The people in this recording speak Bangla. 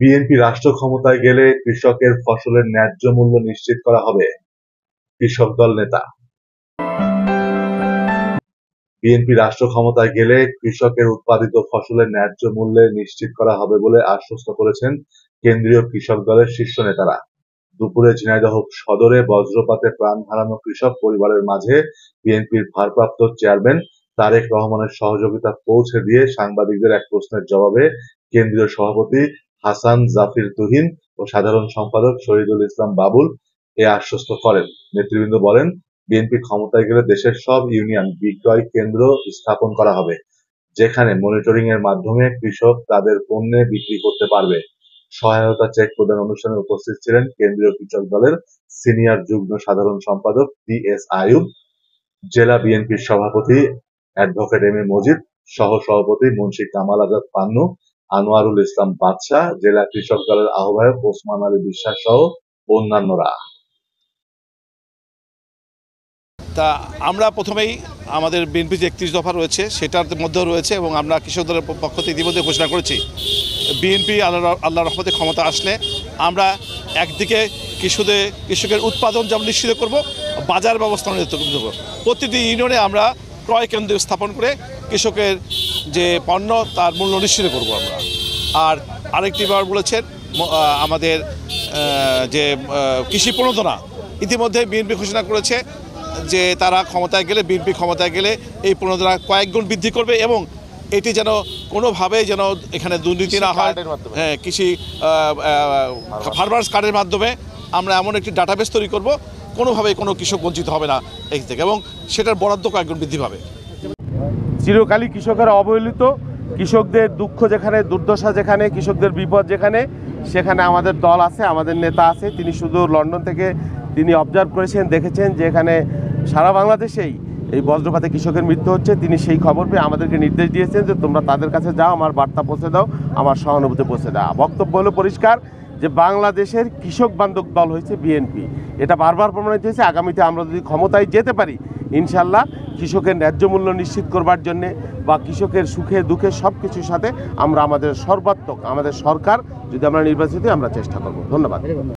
বিএনপি রাষ্ট্র ক্ষমতায় গেলে কৃষকের ফসলের ন্যায্য মূল্য নিশ্চিত করা হবে, কৃষক দল নেতা। বিএনপি রাষ্ট্র ক্ষমতায় গেলে কৃষকের উৎপাদিত ফসলের ন্যায্য মূল্য নিশ্চিত করা হবে বলে আশ্বস্ত করেছেন কেন্দ্রীয় কৃষক দলের শীর্ষ নেতারা। দুপুরে ঝিনাইদহ সদরে বজ্রপাতে প্রাণ হারানো কৃষক পরিবারের মাঝে বিএনপির ভারপ্রাপ্ত চেয়ারম্যান তারেক রহমানের সহযোগিতা পৌঁছে দিয়ে সাংবাদিকদের এক প্রশ্নের জবাবে কেন্দ্রীয় সভাপতি হাসান জাফির তুহিন ও সাধারণ সম্পাদক শহীদুল ইসলাম বাবুল এ আশ্বস্ত করেন। নেতৃবৃন্দ বলেন, বিএনপি ক্ষমতায় গেলে দেশের সব ইউনিয়ন বিক্রয় কেন্দ্র স্থাপন করা হবে, যেখানে মনিটরিং এর মাধ্যমে কৃষক তাদের পণ্য বিক্রি করতে পারবে। সহায়তা চেক প্রদান অনুষ্ঠানে উপস্থিত ছিলেন কেন্দ্রীয় কৃষক দলের সিনিয়র যুগ্ম সাধারণ সম্পাদক টি.এস. আইয়ুব, জেলা বিএনপির সভাপতি অ্যাডভোকেট এম এ মজিদ, সহ সভাপতি মুন্সি কামাল আজাদ পান্নু, আনোয়ারুল ইসলাম বাদশাহ, জেলা কৃষক দলের আহ্বায়ক ওসমান আলী বিশ্বাস সহ অন্যান্যরা। তা আমরা প্রথমেই আমাদের বিএনপি যে 31 দফা রয়েছে সেটার মধ্যেও রয়েছে এবং আমরা কৃষক দলের পক্ষ থেকে ইতিমধ্যে ঘোষণা করেছি বিএনপি আল্লাহ রহমতে ক্ষমতা আসলে আমরা একদিকে কৃষকের উৎপাদন যেমন নিশ্চিত করব, বাজার ব্যবস্থা নিশ্চিত করব। প্রতিটি ইউনিয়নে আমরা ক্রয় কেন্দ্র স্থাপন করে কৃষকের যে পণ্য তার মূল্য নিশ্চিত করব আমরা। আর আরেকটি বার বলেছেন আমাদের যে কৃষি প্রণোদনা, ইতিমধ্যে বিএনপি ঘোষণা করেছে যে তারা বিএনপি ক্ষমতায় গেলে এই প্রণোদনা কয়েক গুণ বৃদ্ধি করবে এবং এটি যেন কোনোভাবে যেন এখানে দুর্নীতি না হয়। হ্যাঁ, কৃষি ফার্মার্স কার্ডের মাধ্যমে আমরা এমন একটি ডাটাবেস তৈরি করব, কোনোভাবেই কোনো কৃষক বঞ্চিত হবে না এই থেকে, এবং সেটার বরাদ্দ কয়েক গুণ বৃদ্ধি পাবে। চিরকালই কৃষকেরা অবহেলিত, কৃষকদের দুঃখ যেখানে, দুর্দশা যেখানে, কৃষকদের বিপদ যেখানে, সেখানে আমাদের দল আছে, আমাদের নেতা আছে। তিনি শুধু লন্ডন থেকে তিনি অবজার্ভ করেছেন, দেখেছেন যে এখানে সারা বাংলাদেশেই এই বজ্রপাতে কৃষকের মৃত্যু হচ্ছে। তিনি সেই খবর পেয়ে আমাদেরকে নির্দেশ দিয়েছেন যে তোমরা তাদের কাছে যাও, আমার বার্তা পৌঁছে দাও, আমার সহানুভূতি পৌঁছে দাও। বক্তব্য হলো পরিষ্কার যে বাংলাদেশের কৃষক বান্ধব দল হয়েছে বিএনপি। এটা বারবার প্রমাণিত হয়েছে। আগামীতে আমরা যদি ক্ষমতায় যেতে পারি, ইনশাল্লাহ কৃষকের ন্যায্য মূল্য নিশ্চিত করবার জন্যে বা কৃষকের সুখে দুঃখে সব কিছুর সাথে আমরা আমাদের সর্বাত্মক, আমাদের সরকার যদি আমরা নির্বাচিত আমরা চেষ্টা করব। ধন্যবাদ।